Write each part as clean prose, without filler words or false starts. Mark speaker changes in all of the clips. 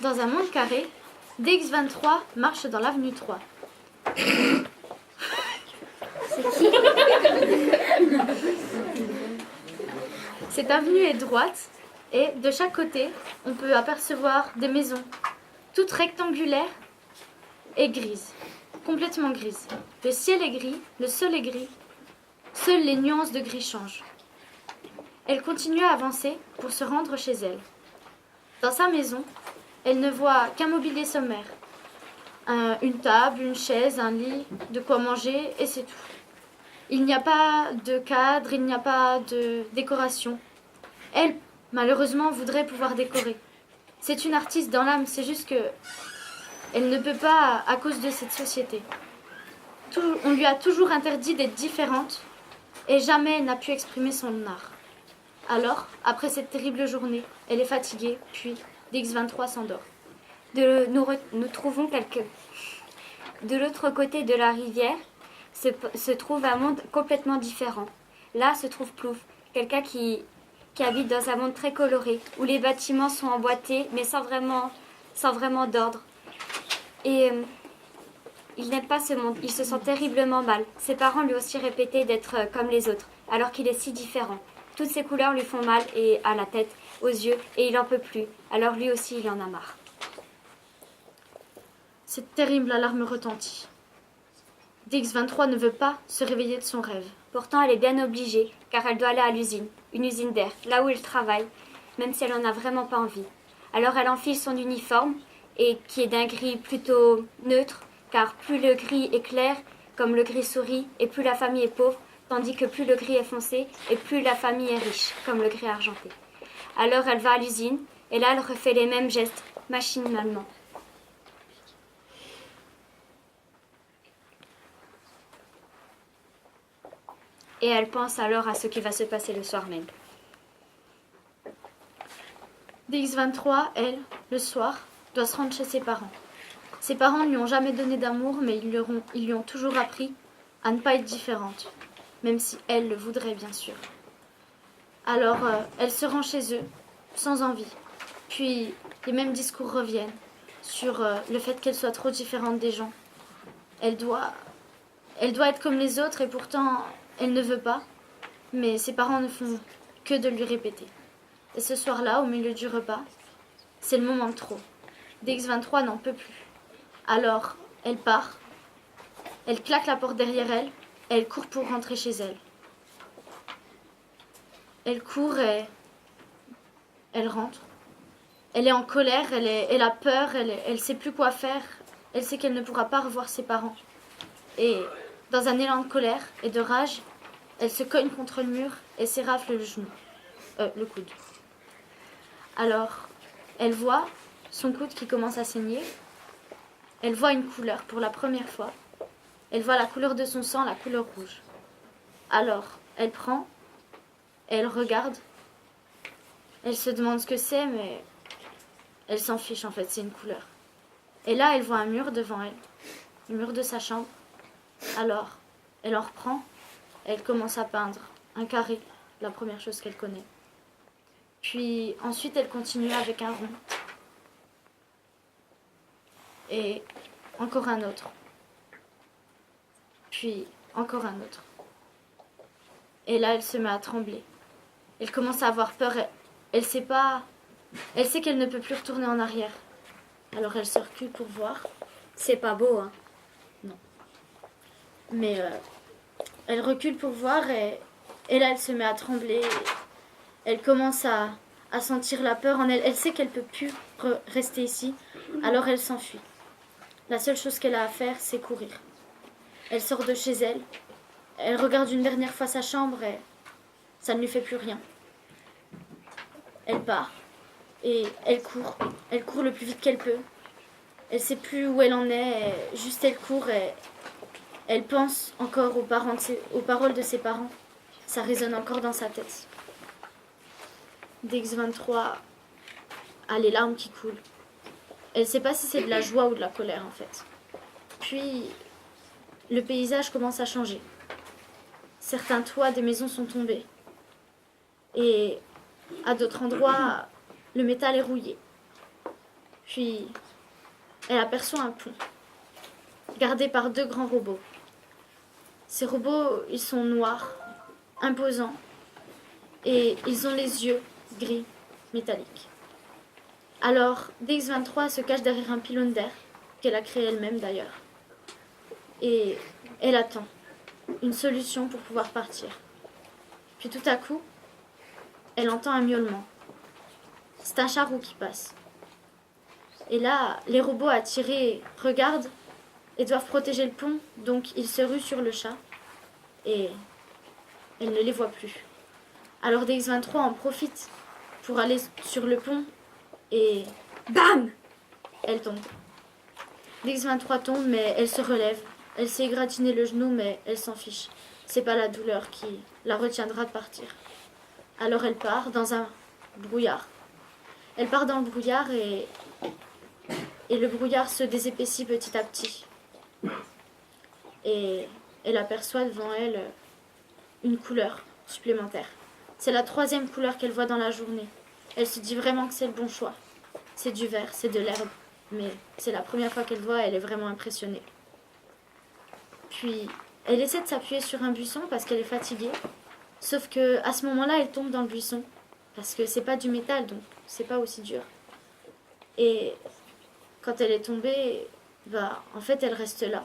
Speaker 1: Dans un monde carré, DX23 marche dans l'avenue 3. Cette avenue est droite et de chaque côté, on peut apercevoir des maisons, toutes rectangulaires et grises, complètement grises. Le ciel est gris, le sol est gris, seules les nuances de gris changent. Elle continue à avancer pour se rendre chez elle. Dans sa maison, elle ne voit qu'un mobilier sommaire. Une table, une chaise, un lit, de quoi manger et c'est tout. Il n'y a pas de cadre, il n'y a pas de décoration. Elle, malheureusement, voudrait pouvoir décorer. C'est une artiste dans l'âme, c'est juste que elle ne peut pas à cause de cette société. On lui a toujours interdit d'être différente et jamais elle n'a pu exprimer son art. Alors, après cette terrible journée, elle est fatiguée, puis DX23 s'endort.
Speaker 2: Nous trouvons de l'autre côté de la rivière se trouve un monde complètement différent. Là se trouve Plouf, quelqu'un qui habite dans un monde très coloré, où les bâtiments sont emboîtés, mais sans vraiment d'ordre. Et il n'aime pas ce monde, il se sent terriblement mal. Ses parents lui ont aussi répété d'être comme les autres, alors qu'il est si différent. Toutes ces couleurs lui font mal et à la tête, aux yeux, et il n'en peut plus. Alors lui aussi, il en a marre.
Speaker 1: Cette terrible alarme retentit. DX23 ne veut pas se réveiller de son rêve.
Speaker 2: Pourtant, elle est bien obligée, car elle doit aller à l'usine, une usine d'air, là où elle travaille, même si elle n'en a vraiment pas envie. Alors elle enfile son uniforme, et qui est d'un gris plutôt neutre, car plus le gris est clair, comme le gris souris, et plus la famille est pauvre, tandis que plus le gris est foncé, et plus la famille est riche, comme le gris argenté. Alors elle va à l'usine, et là elle refait les mêmes gestes, machinalement. Et elle pense alors à ce qui va se passer le soir même.
Speaker 1: DX23, elle, le soir, doit se rendre chez ses parents. Ses parents ne lui ont jamais donné d'amour, mais ils lui ont toujours appris à ne pas être différente, même si elle le voudrait bien sûr. Alors, elle se rend chez eux, sans envie. Puis, les mêmes discours reviennent sur le fait qu'elle soit trop différente des gens. Elle doit être comme les autres et pourtant, elle ne veut pas. Mais ses parents ne font que de lui répéter. Et ce soir-là, au milieu du repas, c'est le moment de trop. DX23 n'en peut plus. Alors, elle part. Elle claque la porte derrière elle. Et elle court pour rentrer chez elle. Elle court et elle rentre. Elle est en colère, elle a peur, elle sait plus quoi faire. Elle sait qu'elle ne pourra pas revoir ses parents. Et dans un élan de colère et de rage, elle se cogne contre le mur et s'érafle le coude. Alors, elle voit son coude qui commence à saigner. Elle voit une couleur pour la première fois. Elle voit la couleur de son sang, la couleur rouge. Alors, elle prend, elle regarde. Elle se demande ce que c'est, mais elle s'en fiche en fait, c'est une couleur. Et là, elle voit un mur devant elle, le mur de sa chambre. Alors, elle en reprend, elle commence à peindre un carré, la première chose qu'elle connaît. Puis ensuite, elle continue avec un rond. Et encore un autre. Puis encore un autre. Et là, elle se met à trembler. Elle commence à avoir peur. Elle sait qu'elle ne peut plus retourner en arrière. Alors elle se recule pour voir.
Speaker 2: C'est pas beau, hein?
Speaker 1: Non. Mais elle recule pour voir et là, elle se met à trembler. Elle commence à sentir la peur en elle. Elle sait qu'elle ne peut plus rester ici. Alors elle s'enfuit. La seule chose qu'elle a à faire, c'est courir. Elle sort de chez elle. Elle regarde une dernière fois sa chambre et ça ne lui fait plus rien. Elle part et elle court. Elle court le plus vite qu'elle peut. Elle ne sait plus où elle en est. Juste elle court et elle pense encore aux paroles de ses parents. Ça résonne encore dans sa tête. DX23 a les larmes qui coulent. Elle ne sait pas si c'est de la joie ou de la colère en fait. Puis le paysage commence à changer. Certains toits des maisons sont tombés. Et à d'autres endroits, le métal est rouillé. Puis, elle aperçoit un pont, gardé par 2 grands robots. Ces robots, ils sont noirs, imposants, et ils ont les yeux gris, métalliques. Alors, DX-23 se cache derrière un pylône d'air, qu'elle a créé elle-même d'ailleurs. Et elle attend une solution pour pouvoir partir. Puis tout à coup, elle entend un miaulement. C'est un charrot qui passe. Et là, les robots attirés regardent et doivent protéger le pont, donc ils se ruent sur le chat et elle ne les voit plus. Alors DX-23 en profite pour aller sur le pont et bam, elle tombe. DX-23 tombe mais elle se relève. Elle s'est égratigné le genou mais elle s'en fiche. C'est pas la douleur qui la retiendra de partir. Alors elle part dans un brouillard. Elle part dans le brouillard et le brouillard se désépaissit petit à petit. Et elle aperçoit devant elle une couleur supplémentaire. C'est la 3e couleur qu'elle voit dans la journée. Elle se dit vraiment que c'est le bon choix. C'est du vert, c'est de l'herbe, mais c'est la première fois qu'elle voit, elle est vraiment impressionnée. Puis, elle essaie de s'appuyer sur un buisson parce qu'elle est fatiguée. Sauf que à ce moment-là, elle tombe dans le buisson. Parce que c'est pas du métal, donc c'est pas aussi dur. Et quand elle est tombée, en fait, elle reste là.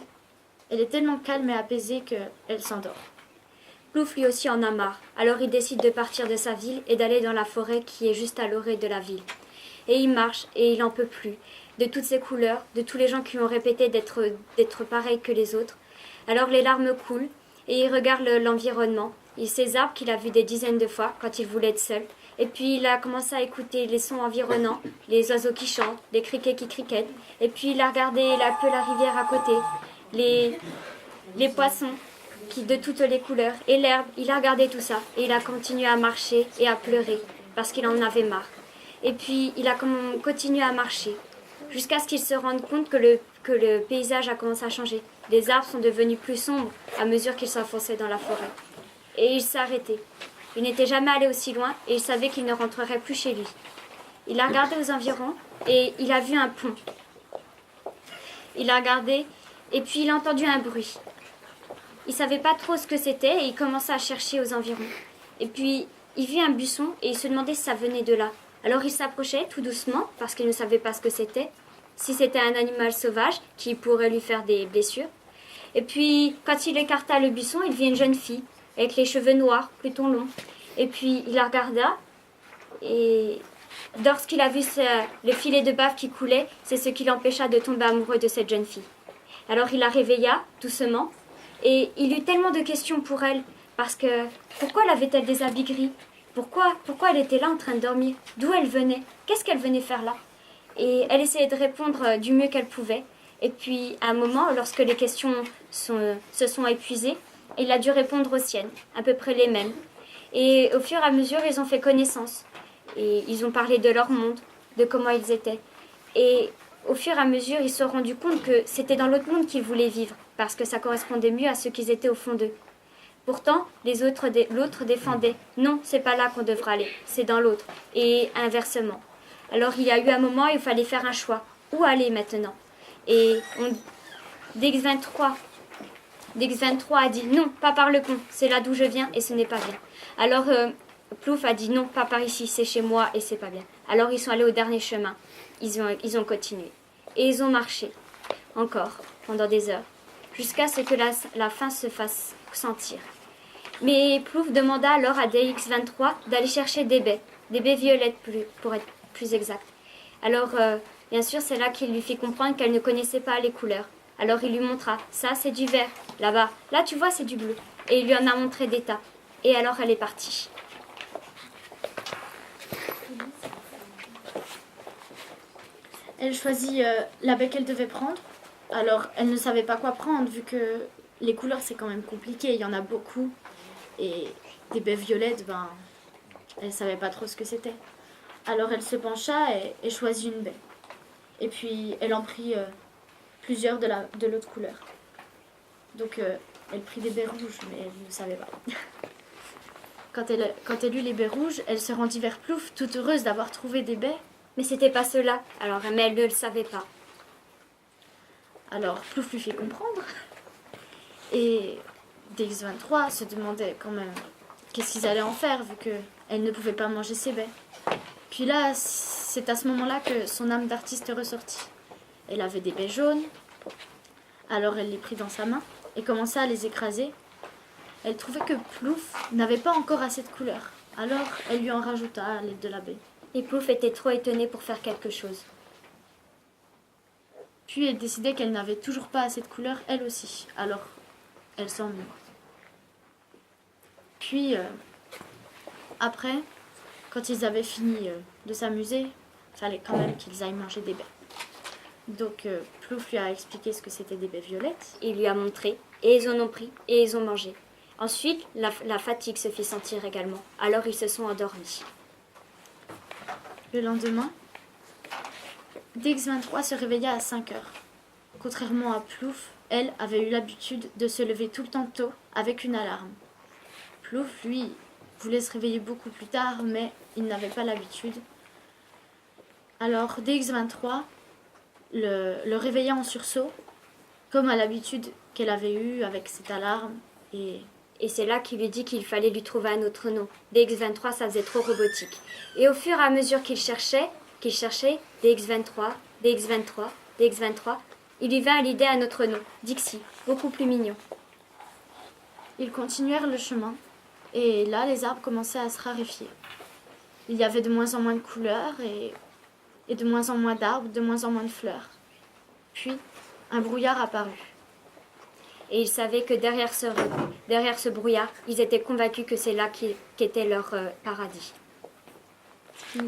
Speaker 1: Elle est tellement calme et apaisée qu'elle s'endort.
Speaker 2: Plouf lui aussi en a marre, alors il décide de partir de sa ville et d'aller dans la forêt qui est juste à l'orée de la ville. Et il marche et il n'en peut plus, de toutes ces couleurs, de tous les gens qui lui ont répété d'être pareil que les autres. Alors les larmes coulent et il regarde l'environnement, ces arbres qu'il a vus des dizaines de fois quand il voulait être seul. Et puis il a commencé à écouter les sons environnants, les oiseaux qui chantent, les criquets qui criquettent. Et puis il a regardé un peu la rivière à côté, les poissons de toutes les couleurs et l'herbe. Il a regardé tout ça et il a continué à marcher et à pleurer parce qu'il en avait marre. Et puis il a continué à marcher jusqu'à ce qu'il se rende compte que le paysage a commencé à changer. Les arbres sont devenus plus sombres à mesure qu'il s'enfonçait dans la forêt. Et il s'est arrêté. Il n'était jamais allé aussi loin et il savait qu'il ne rentrerait plus chez lui. Il a regardé aux environs et il a vu un pont. Il a regardé et puis il a entendu un bruit. Il ne savait pas trop ce que c'était et il commença à chercher aux environs. Et puis il vit un buisson et il se demandait si ça venait de là. Alors il s'approchait tout doucement parce qu'il ne savait pas ce que c'était. Si c'était un animal sauvage qui pourrait lui faire des blessures. Et puis quand il écarta le buisson, il vit une jeune fille avec les cheveux noirs, plutôt longs. Et puis il la regarda et lorsqu'il a vu le filet de bave qui coulait, c'est ce qui l'empêcha de tomber amoureux de cette jeune fille. Alors il la réveilla doucement et il eut tellement de questions pour elle parce que pourquoi avait-elle des habits gris? Pourquoi elle était là en train de dormir? D'où elle venait? Qu'est-ce qu'elle venait faire là? Et elle essayait de répondre du mieux qu'elle pouvait. Et puis à un moment, lorsque les questions se sont épuisées, il a dû répondre aux siennes, à peu près les mêmes. Et au fur et à mesure, ils ont fait connaissance. Et ils ont parlé de leur monde, de comment ils étaient. Et au fur et à mesure, ils se sont rendus compte que c'était dans l'autre monde qu'ils voulaient vivre, parce que ça correspondait mieux à ce qu'ils étaient au fond d'eux. Pourtant, l'autre défendait. Non, c'est pas là qu'on devra aller, c'est dans l'autre. Et inversement. Alors il y a eu un moment où il fallait faire un choix. Où aller maintenant? Et DX-23 a dit non, pas par le pont, c'est là d'où je viens et ce n'est pas bien. Alors Plouf a dit non, pas par ici, c'est chez moi et c'est pas bien. Alors ils sont allés au dernier chemin, ils ont continué. Et ils ont marché, encore, pendant des heures, jusqu'à ce que la faim se fasse sentir. Mais Plouf demanda alors à DX-23 d'aller chercher des baies violettes pour être plus exact. Alors, bien sûr, c'est là qu'il lui fit comprendre qu'elle ne connaissait pas les couleurs. Alors il lui montra, ça c'est du vert, là-bas, là tu vois c'est du bleu. Et il lui en a montré des tas. Et alors elle est partie.
Speaker 1: Elle choisit la baie qu'elle devait prendre. Alors elle ne savait pas quoi prendre vu que les couleurs c'est quand même compliqué, il y en a beaucoup. Et des baies violettes, elle ne savait pas trop ce que c'était. Alors elle se pencha et choisit une baie. Et puis elle en prit plusieurs de l'autre couleur. Donc elle prit des baies rouges, mais elle ne savait pas. Quand elle eut les baies rouges, elle se rendit vers Plouf, toute heureuse d'avoir trouvé des baies.
Speaker 2: Mais c'était pas cela, alors mais elle ne le savait pas.
Speaker 1: Alors Plouf lui fait comprendre. Et DX23 se demandait quand même qu'est-ce qu'ils allaient en faire vu qu'elle ne pouvait pas manger ses baies. Puis là, c'est à ce moment-là que son âme d'artiste ressortit. Elle avait des baies jaunes, alors elle les prit dans sa main et commença à les écraser. Elle trouvait que Plouf n'avait pas encore assez de couleurs, alors elle lui en rajouta à l'aide de la baie.
Speaker 2: Et Plouf était trop étonnée pour faire quelque chose.
Speaker 1: Puis elle décidait qu'elle n'avait toujours pas assez de couleurs, elle aussi, alors elle s'en mit. Puis, après, quand ils avaient fini de s'amuser, il fallait quand même qu'ils aillent manger des baies. Donc Plouf lui a expliqué ce que c'était des baies violettes.
Speaker 2: Il lui a montré, et ils en ont pris, et ils ont mangé. Ensuite, la fatigue se fit sentir également, alors ils se sont endormis.
Speaker 1: Le lendemain, DX23 se réveilla à 5 heures. Contrairement à Plouf, elle avait eu l'habitude de se lever tout le temps tôt avec une alarme. Plouf, lui, voulait se réveiller beaucoup plus tard, mais il n'avait pas l'habitude. Alors DX23 le réveilla en sursaut, comme à l'habitude qu'elle avait eue avec cette alarme.
Speaker 2: Et c'est là qu'il lui dit qu'il fallait lui trouver un autre nom. DX23, ça faisait trop robotique. Et au fur et à mesure qu'il cherchait DX23, DX23, DX23, il lui vint à l'idée un autre nom, Dixie, beaucoup plus mignon.
Speaker 1: Ils continuèrent le chemin, et là les arbres commençaient à se raréfier. Il y avait de moins en moins de couleurs, et de moins en moins d'arbres, de moins en moins de fleurs. Puis, un brouillard apparut.
Speaker 2: Et ils savaient que derrière ce brouillard, ils étaient convaincus que c'est là qu'était leur paradis.
Speaker 1: Puis,